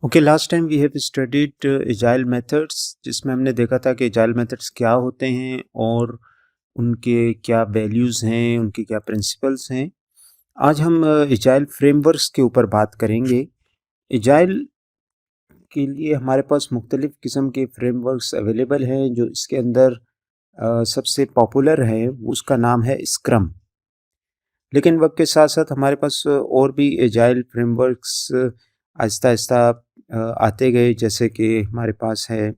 Okay, last time we have studied agile methods, जिसमें हमने देखा था कि एजाइल मेथड्स क्या होते हैं और उनके क्या वैल्यूज़ हैं, उनके क्या प्रिंसिपल्स हैं। आज हम एजाइल फ्रेमवर्क्स के ऊपर बात करेंगे। एजाइल के लिए हमारे पास मुख्तलिफ़ किस्म के फ्रेमवर्क्स अवेलेबल हैं। जो इसके अंदर सबसे पॉपुलर है उसका नाम है स्क्रम। लेकिन वक्त के साथ साथ हमारे पास और भी एजाइल फ्रेमवर्क्स आहिस्ता आहिस्ता आते गए, जैसे कि हमारे पास है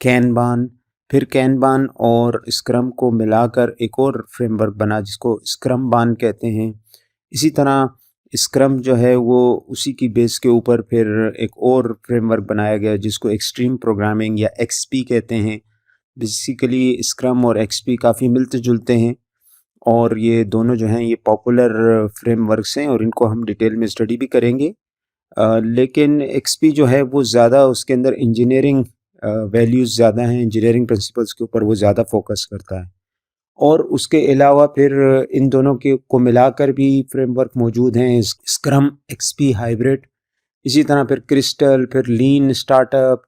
कैनबान। फिर कैनबान और स्क्रम को मिलाकर एक और फ्रेमवर्क बना जिसको स्क्रम बान कहते हैं। इसी तरह स्क्रम जो है वो उसी की बेस के ऊपर फिर एक और फ्रेमवर्क बनाया गया जिसको एक्सट्रीम प्रोग्रामिंग या एक्सपी कहते हैं। बेसिकली स्क्रम और एक्सपी काफ़ी मिलते जुलते हैं और ये दोनों जो हैं ये पॉपुलर फ्रेमवर्क्स हैं और इनको हम डिटेल में स्टडी भी करेंगे। लेकिन एक्सपी जो है वो ज़्यादा उसके अंदर इंजीनियरिंग वैल्यूज़ ज़्यादा हैं, इंजीनियरिंग प्रिंसिपल्स के ऊपर वो ज़्यादा फोकस करता है। और उसके अलावा फिर इन दोनों के को मिलाकर भी फ्रेमवर्क मौजूद हैं, स्क्रम एक्सपी हाइब्रिड। इसी तरह फिर क्रिस्टल, फिर लीन स्टार्टअप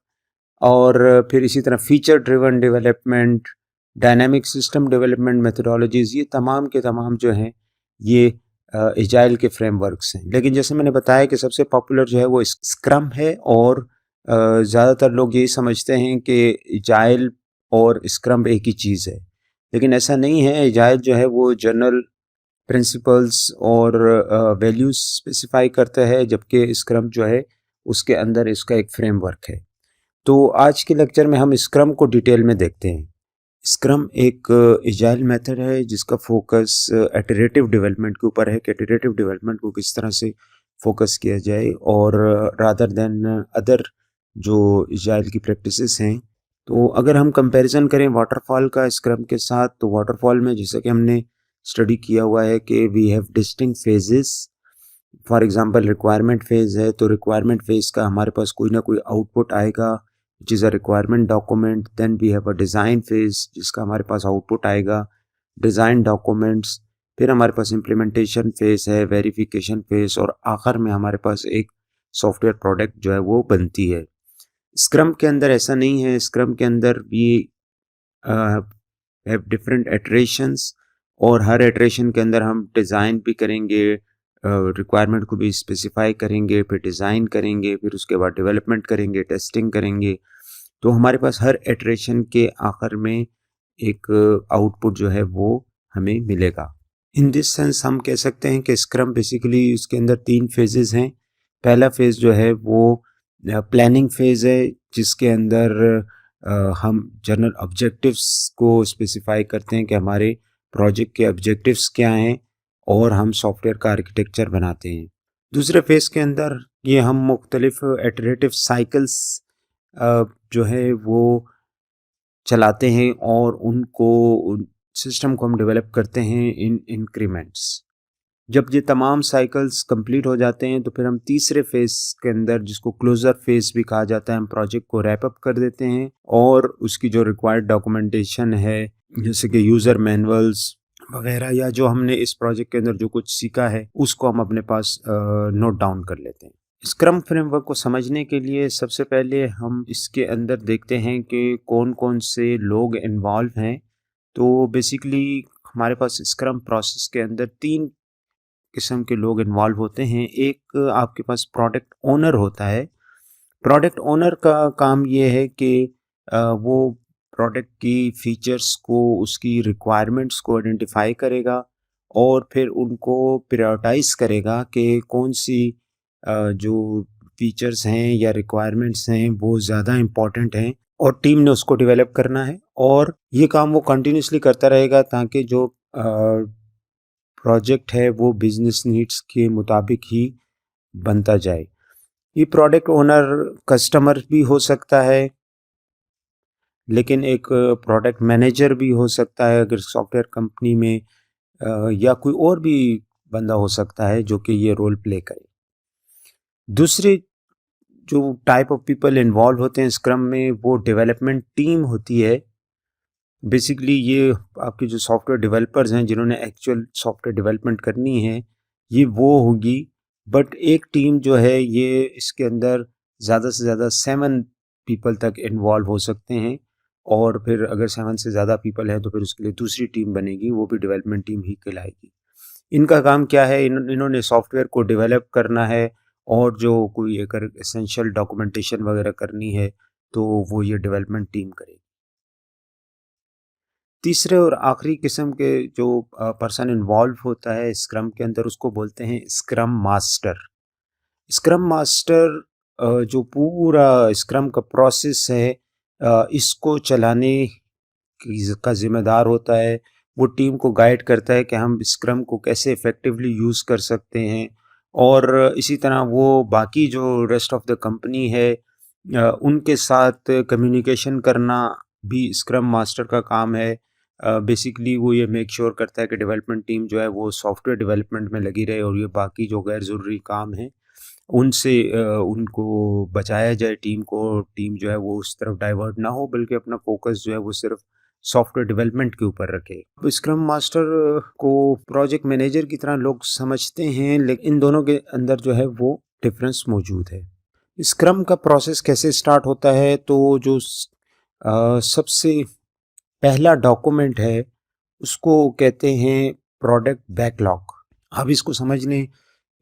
और फिर इसी तरह feature driven development, dynamic system development methodologies, ये तमाम के तमाम जो हैं ये एजाइल के फ्रेमवर्क्स हैं। लेकिन जैसे मैंने बताया कि सबसे पॉपुलर जो है वो स्क्रम है और ज़्यादातर लोग यही समझते हैं कि एजाइल और स्क्रम एक ही चीज़ है, लेकिन ऐसा नहीं है। एजाइल जो है वो जनरल प्रिंसिपल्स और वैल्यूज स्पेसिफाई करता है, जबकि स्क्रम जो है उसके अंदर इसका एक फ्रेमवर्क है। तो आज के लेक्चर में हम स्क्रम को डिटेल में देखते हैं। स्क्रम एक एजाइल मेथड है जिसका फोकस इटरेटिव डेवलपमेंट के ऊपर है कि इटरेटिव डेवलपमेंट को किस तरह से फोकस किया जाए और रादर देन अदर जो एजाइल की प्रैक्टिसेस हैं। तो अगर हम कंपैरिजन करें वाटरफॉल का स्क्रम के साथ, तो वाटरफॉल में जैसे कि हमने स्टडी किया हुआ है कि we have distinct phases. For example requirement phase है तो रिक्वायरमेंट फेज़ का हमारे पास कोई ना कोई आउटपुट आएगा which is a requirement document. Then we have a design phase जिसका हमारे पास आउटपुट आएगा डिज़ाइन डॉक्यूमेंट्स। फिर हमारे पास इम्प्लीमेंटेशन फेज़ है, वेरिफिकेशन फेज़, और आखिर में हमारे पास एक सॉफ्टवेयर प्रोडक्ट जो है वो बनती है। स्क्रम के अंदर ऐसा नहीं है। स्क्रम के अंदर वी हैव डिफरेंट इटरेशंस और हर इटरेशन के अंदर हम डिज़ाइन भी करेंगे, रिक्वायरमेंट को भी स्पेसिफाई करेंगे, फिर डिज़ाइन करेंगे, फिर उसके बाद डेवलपमेंट करेंगे, टेस्टिंग करेंगे। तो हमारे पास हर इटरेशन के आखिर में एक आउटपुट जो है वो हमें मिलेगा। इन दिस सेंस हम कह सकते हैं कि स्क्रम बेसिकली उसके अंदर 3 फेजेस हैं। पहला फेज़ जो है वो प्लानिंग फेज़ है जिसके अंदर हम जनरल ऑब्जेक्टिव्स को स्पेसिफाई करते हैं कि हमारे प्रोजेक्ट के ऑब्जेक्टिव्स क्या हैं और हम सॉफ्टवेयर का आर्किटेक्चर बनाते हैं। दूसरे फेज़ के अंदर ये हम मुख्तलिफ इटरेटिव साइकिल्स जो है वो चलाते हैं और उनको सिस्टम को हम डेवलप करते हैं इन इंक्रीमेंट्स। जब ये तमाम साइकिल्स कंप्लीट हो जाते हैं तो फिर हम तीसरे फेज़ के अंदर, जिसको क्लोज़र फेज़ भी कहा जाता है, हम प्रोजेक्ट को रैप अप कर देते हैं और उसकी जो रिक्वायर्ड डॉक्यूमेंटेशन है, जैसे कि यूज़र मैनुअल्स वगैरह, या जो हमने इस प्रोजेक्ट के अंदर जो कुछ सीखा है उसको हम अपने पास नोट डाउन कर लेते हैं। स्क्रम फ्रेमवर्क को समझने के लिए सबसे पहले हम इसके अंदर देखते हैं कि कौन कौन से लोग इन्वॉल्व हैं। तो बेसिकली हमारे पास स्क्रम प्रोसेस के अंदर 3 किस्म के लोग इन्वॉल्व होते हैं। एक आपके पास प्रोडक्ट ओनर होता है। प्रोडक्ट ओनर का काम ये है कि वो प्रोडक्ट की फीचर्स को, उसकी रिक्वायरमेंट्स को आइडेंटिफाई करेगा और फिर उनको प्रायोरिटाइज करेगा कि कौन सी जो फीचर्स हैं या रिक्वायरमेंट्स हैं वो ज़्यादा इम्पॉर्टेंट हैं और टीम ने उसको डेवलप करना है। और ये काम वो कंटिन्यूसली करता रहेगा ताकि जो प्रोजेक्ट है वो बिजनेस नीड्स के मुताबिक ही बनता जाए। ये प्रोडक्ट ओनर कस्टमर भी हो सकता है, लेकिन एक प्रोडक्ट मैनेजर भी हो सकता है अगर सॉफ्टवेयर कंपनी में, या कोई और भी बंदा हो सकता है जो कि ये रोल प्ले करे। दूसरे जो टाइप ऑफ पीपल इन्वॉल्व होते हैं स्क्रम में, वो डेवलपमेंट टीम होती है। बेसिकली ये आपके जो सॉफ्टवेयर डेवलपर्स हैं जिन्होंने एक्चुअल सॉफ्टवेयर डेवलपमेंट करनी है, ये वो होगी। बट एक टीम जो है ये इसके अंदर ज़्यादा से ज़्यादा 7 पीपल तक इन्वॉल्व हो सकते हैं, और फिर अगर 7 से ज़्यादा पीपल हैं तो फिर उसके लिए दूसरी टीम बनेगी, वो भी डेवलपमेंट टीम ही कहलाएगी। इनका काम क्या है, इन्होंने सॉफ्टवेयर को डेवलप करना है, और जो कोई अगर एसेंशियल डॉक्यूमेंटेशन वगैरह करनी है तो वो ये डेवलपमेंट टीम करेगी। तीसरे और आखिरी किस्म के जो पर्सन इन्वॉल्व होता है स्क्रम के अंदर, उसको बोलते हैं स्क्रम मास्टर। स्क्रम मास्टर जो पूरा स्क्रम का प्रोसेस है इसको चलाने का ज़िम्मेदार होता है। वो टीम को गाइड करता है कि हम स्क्रम को कैसे इफ़ेक्टिवली यूज़ कर सकते हैं, और इसी तरह वो बाकी जो रेस्ट ऑफ द कंपनी है उनके साथ कम्युनिकेशन करना भी स्क्रम मास्टर का काम है। बेसिकली वो ये मेक श्योर करता है कि डेवलपमेंट टीम जो है वो सॉफ्टवेयर डेवलपमेंट में लगी रहे, और ये बाकी जो गैर ज़रूरी काम हैं उनसे उनको बचाया जाए टीम को। टीम जो है वो उस तरफ डाइवर्ट ना हो, बल्कि अपना फ़ोकस जो है वो सिर्फ़ सॉफ्टवेयर डेवलपमेंट के ऊपर रखे। अब स्क्रम मास्टर को प्रोजेक्ट मैनेजर की तरह लोग समझते हैं, लेकिन इन दोनों के अंदर जो है वो डिफरेंस मौजूद है। स्क्रम का प्रोसेस कैसे स्टार्ट होता है, तो जो सबसे पहला डॉक्यूमेंट है उसको कहते हैं प्रोडक्ट बैकलॉग। अब इसको समझ लें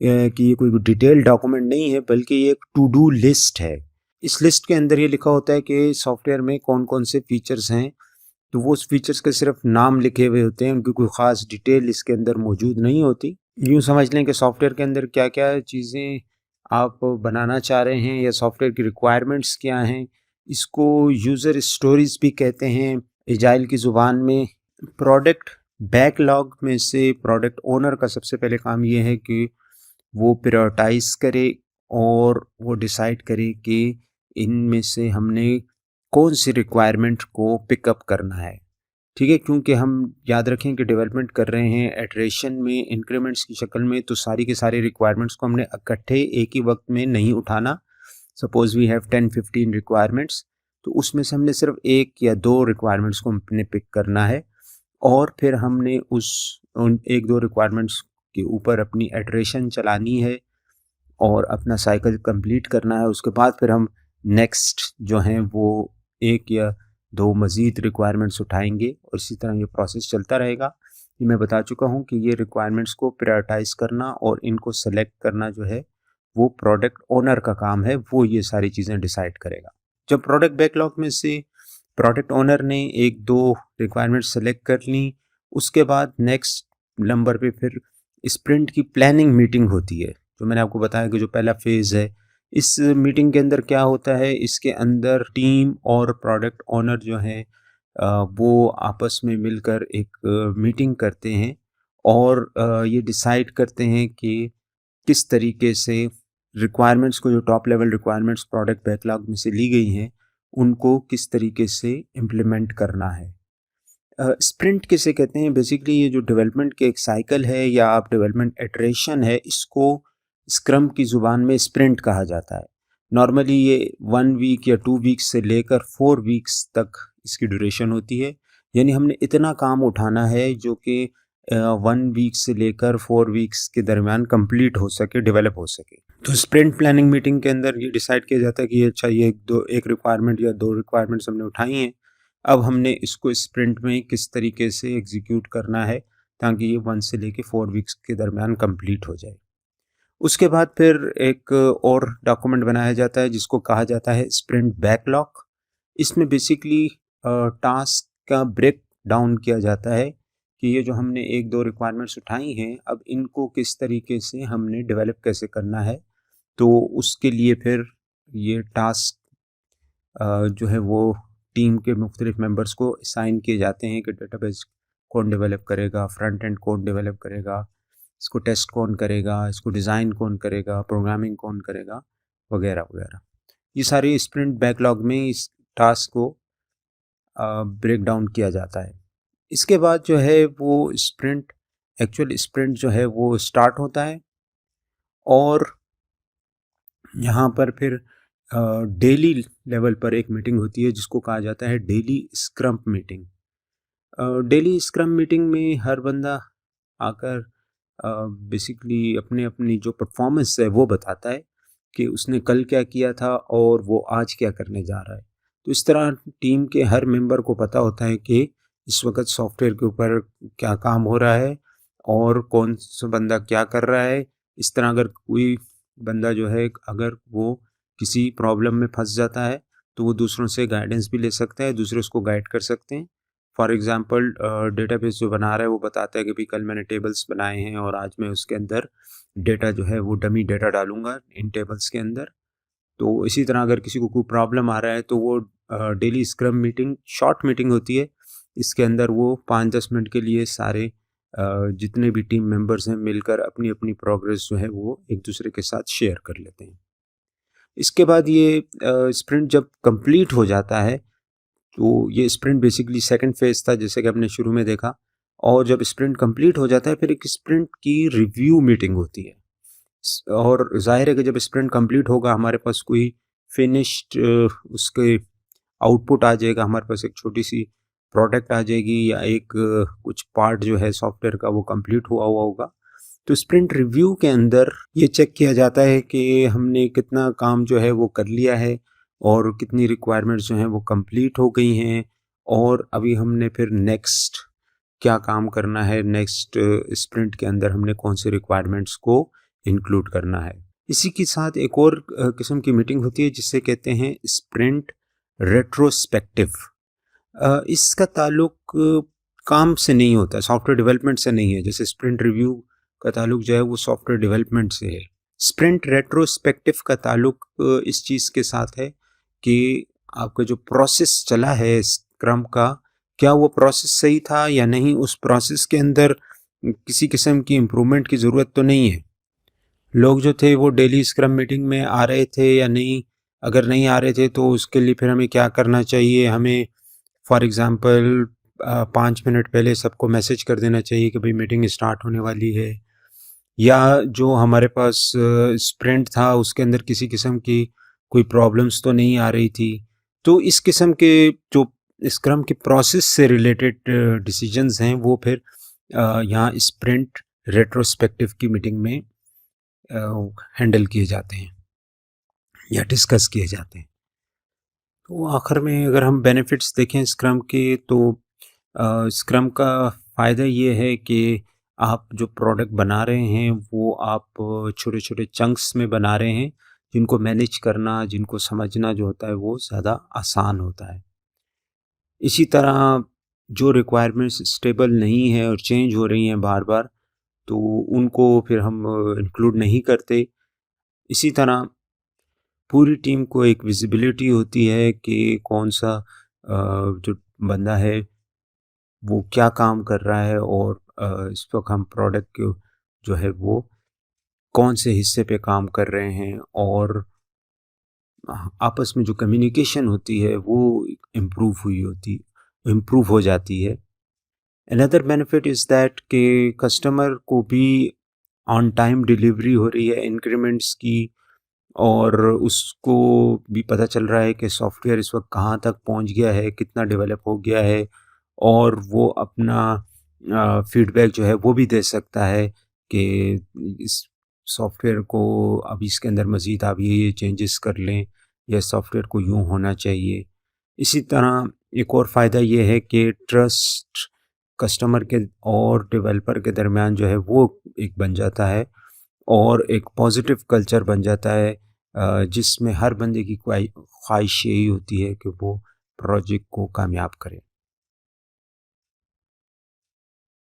कि ये कोई डिटेल डॉक्यूमेंट नहीं है, बल्कि ये एक टू डू लिस्ट है। इस लिस्ट के अंदर ये लिखा होता है कि सॉफ्टवेयर में कौन कौन से फीचर्स हैं, तो वो उस फीचर्स के सिर्फ नाम लिखे हुए होते हैं, उनकी कोई ख़ास डिटेल इसके अंदर मौजूद नहीं होती। यूँ समझ लें कि सॉफ्टवेयर के अंदर क्या-क्या चीज़ें आप बनाना चाह रहे हैं, या सॉफ्टवेयर की रिक्वायरमेंट्स क्या हैं, इसको यूज़र स्टोरीज़ भी कहते हैं एजाइल की ज़ुबान में। प्रोडक्ट बैकलॉग में से प्रोडक्ट ओनर का सबसे पहले काम ये है कि वो प्रायोरिटाइज़ करे, और वो डिसाइड करे कि इनमें से हमने कौन-सी रिक्वायरमेंट को पिकअप करना है। ठीक है? क्योंकि हम याद रखें कि डेवलपमेंट कर रहे हैं इटरेशन में, इंक्रीमेंट्स की शक्ल में, तो सारी की सारी रिक्वायरमेंट्स को हमने इकट्ठे एक ही वक़्त में नहीं उठाना। सपोज़ वी हैव 10-15 रिक्वायरमेंट्स, तो उसमें से हमने सिर्फ 1 या 2 रिक्वायरमेंट्स को हमने पिक करना है, और फिर हमने उन 1-2 रिक्वायरमेंट्स के ऊपर अपनी इटरेशन चलानी है और अपना साइकिल कंप्लीट करना है। उसके बाद फिर हम नेक्स्ट जो हैं वो 1 या 2 मज़ीद रिक्वायरमेंट्स उठाएँगे, और इसी तरह ये प्रोसेस चलता रहेगा। ये मैं बता चुका हूँ कि ये रिक्वायरमेंट्स को प्रायोरिटाइज़ करना और इनको सेलेक्ट करना जो है वो प्रोडक्ट ओनर का काम है, वो ये सारी चीज़ें डिसाइड करेगा। जब प्रोडक्ट बैकलॉग में से प्रोडक्ट ओनर ने 1-2 रिक्वायरमेंट्स सेलेक्ट कर लीं, उसके बाद नेक्स्ट नंबर पे फिर स्प्रिंट की प्लानिंग मीटिंग होती है। जो मैंने आपको बताया कि जो पहला फ़ेज़ है, इस मीटिंग के अंदर क्या होता है, इसके अंदर टीम और प्रोडक्ट ओनर जो हैं वो आपस में मिलकर एक मीटिंग करते हैं, और ये डिसाइड करते हैं कि किस तरीके से रिक्वायरमेंट्स को, जो top level requirements product backlog में से ली गई हैं, उनको किस तरीके से इम्प्लीमेंट करना है। स्प्रिंट किसे कहते हैं? बेसिकली ये जो डेवलपमेंट के एक साइकिल है, या आप डेवलपमेंट इटरेशन है, इसको स्क्रम की ज़ुबान में स्प्रिंट कहा जाता है। नॉर्मली ये 1 वीक या 2 वीक्स से लेकर 4 वीक्स तक इसकी ड्यूरेशन होती है। यानी हमने इतना काम उठाना है जो कि 1 वीक से लेकर 4 वीक्स के दरमियान कंप्लीट हो सके, डेवलप हो सके। तो स्प्रिंट प्लानिंग मीटिंग के अंदर ये डिसाइड किया जाता है कि अच्छा, ये 1 रिक्वायरमेंट या 2 रिक्वायरमेंट्स हमने उठाई हैं, अब हमने इसको स्प्रिंट में किस तरीके से एग्जीक्यूट करना है ताकि ये 1 से लेके 4 वीक्स के दरमियान कंप्लीट हो जाए। उसके बाद फिर एक और डॉक्यूमेंट बनाया जाता है जिसको कहा जाता है स्प्रिंट बैकलॉग। इसमें बेसिकली टास्क का ब्रेक डाउन किया जाता है कि ये जो हमने 1-2 रिक्वायरमेंट्स उठाई हैं, अब इनको किस तरीके से हमने डेवलप कैसे करना है। तो उसके लिए फिर ये टास्क जो है वो टीम के मुख्तलिफ मेंबर्स को असाइन किए जाते हैं कि डेटाबेस कौन डेवलप करेगा, फ्रंट एंड कौन डेवलप करेगा, इसको टेस्ट कौन करेगा, इसको डिज़ाइन कौन करेगा, प्रोग्रामिंग कौन करेगा, वगैरह वगैरह। ये सारे स्प्रिंट बैकलॉग में इस टास्क को ब्रेक डाउन किया जाता है। इसके बाद जो है वो एक्चुअल स्प्रिंट जो है वो स्टार्ट होता है, और यहाँ पर फिर डेली लेवल पर एक मीटिंग होती है जिसको कहा जाता है daily scrum meeting. Daily scrum meeting में हर बंदा आकर बेसिकली अपनी अपनी जो परफॉर्मेंस है वो बताता है कि उसने कल क्या किया था और वो आज क्या करने जा रहा है। तो इस तरह टीम के हर मेंबर को पता होता है कि इस वक्त सॉफ्टवेयर के ऊपर क्या काम हो रहा है और कौन सा बंदा क्या कर रहा है। इस तरह अगर कोई बंदा जो है अगर वो किसी प्रॉब्लम में फंस जाता है तो वो दूसरों से गाइडेंस भी ले सकता है, दूसरे उसको गाइड कर सकते हैं। फॉर एग्ज़ाम्पल डेटाबेस जो बना रहा है वो बताता है कि भाई कल मैंने टेबल्स बनाए हैं और आज मैं उसके अंदर डेटा जो है वो डमी डेटा डालूँगा इन टेबल्स के अंदर। तो इसी तरह अगर किसी को कोई प्रॉब्लम आ रहा है तो वो daily scrum meeting short meeting होती है। इसके अंदर वो 5-10 मिनट के लिए सारे जितने भी टीम मेंबर्स हैं मिलकर अपनी-अपनी प्रोग्रेस जो है वो एक दूसरे के साथ शेयर कर लेते हैं। इसके बाद ये स्प्रिंट जब कंप्लीट हो जाता है तो ये स्प्रिंट बेसिकली सेकंड फेज़ था जैसे कि आपने शुरू में देखा। और जब स्प्रिंट कंप्लीट हो जाता है फिर एक स्प्रिंट की रिव्यू मीटिंग होती है। और ज़ाहिर है कि जब स्प्रिंट कंप्लीट होगा हमारे पास कोई फिनिश्ड उसके आउटपुट आ जाएगा, हमारे पास एक छोटी-सी प्रोडक्ट आ जाएगी या एक कुछ पार्ट जो है सॉफ्टवेयर का वो कंप्लीट हुआ हुआ होगा। तो स्प्रिंट रिव्यू के अंदर ये चेक किया जाता है कि हमने कितना काम जो है वो कर लिया है और कितनी रिक्वायरमेंट्स जो हैं वो कंप्लीट हो गई हैं और अभी हमने फिर नेक्स्ट क्या काम करना है, नेक्स्ट स्प्रिंट के अंदर हमने कौन से रिक्वायरमेंट्स को इंक्लूड करना है। इसी के साथ एक और किस्म की मीटिंग होती है जिसे कहते हैं स्प्रिंट रेट्रोस्पेक्टिव। इसका ताल्लुक काम से नहीं होता, सॉफ्टवेयर डेवलपमेंट से नहीं है। जैसे स्प्रिंट रिव्यू का ताल्लुक जो है वो सॉफ्टवेयर डेवलपमेंट से है। स्प्रिंट रेट्रोस्पेक्टिव का ताल्लुक इस चीज़ के साथ है कि आपका जो प्रोसेस चला है स्क्रम का, क्या वो प्रोसेस सही था या नहीं, उस प्रोसेस के अंदर किसी किस्म की इम्प्रूवमेंट की ज़रूरत तो नहीं है। लोग जो थे वो डेली स्क्रम मीटिंग में आ रहे थे या नहीं, अगर नहीं आ रहे थे तो उसके लिए फिर हमें क्या करना चाहिए। हमें फॉर एग्ज़ाम्पल 5 मिनट पहले सबको मैसेज कर देना चाहिए कि भाई मीटिंग स्टार्ट होने वाली है, या जो हमारे पास स्प्रिंट था उसके अंदर किसी किस्म की कोई प्रॉब्लम्स तो नहीं आ रही थी। तो इस किस्म के जो स्क्रम के प्रोसेस से रिलेटेड डिसीजंस हैं वो फिर यहाँ स्प्रिंट रेट्रोस्पेक्टिव की मीटिंग में हैंडल किए जाते हैं या डिस्कस किए जाते हैं। तो आखिर में अगर हम बेनिफिट्स देखें स्क्रम के तो स्क्रम का फ़ायदा ये है कि आप जो प्रोडक्ट बना रहे हैं वो आप छोटे-छोटे चंक्स में बना रहे हैं, जिनको मैनेज करना, जिनको समझना जो होता है वो ज़्यादा आसान होता है। इसी तरह जो रिक्वायरमेंट्स स्टेबल नहीं है और चेंज हो रही हैं बार-बार, तो उनको फिर हम इंक्लूड नहीं करते। इसी तरह पूरी टीम को एक विजिबिलिटी होती है कि कौन-सा जो बंदा है वो क्या काम कर रहा है और इस वक्त हम प्रोडक्ट के जो है वो कौन से हिस्से पे काम कर रहे हैं और आपस में जो कम्युनिकेशन होती है वो इम्प्रूव हो जाती है। अनदर बेनिफिट इज़ दैट कि कस्टमर को भी ऑन टाइम डिलीवरी हो रही है इंक्रीमेंट्स की, और उसको भी पता चल रहा है कि सॉफ्टवेयर इस वक्त कहाँ तक पहुँच गया है, कितना डेवलप हो गया है, और वो अपना फीडबैक जो है वो भी दे सकता है कि इस सॉफ्टवेयर को अब इसके अंदर मज़ीद आप ये चेंजेस कर लें या सॉफ्टवेयर को यूँ होना चाहिए। इसी तरह एक और फ़ायदा ये है कि ट्रस्ट कस्टमर के और डेवलपर के दरमियान जो है वो एक बन जाता है और एक पॉजिटिव कल्चर बन जाता है, जिसमें हर बंदे की ख्वाहिश यही होती है कि वो प्रोजेक्ट को कामयाब करे।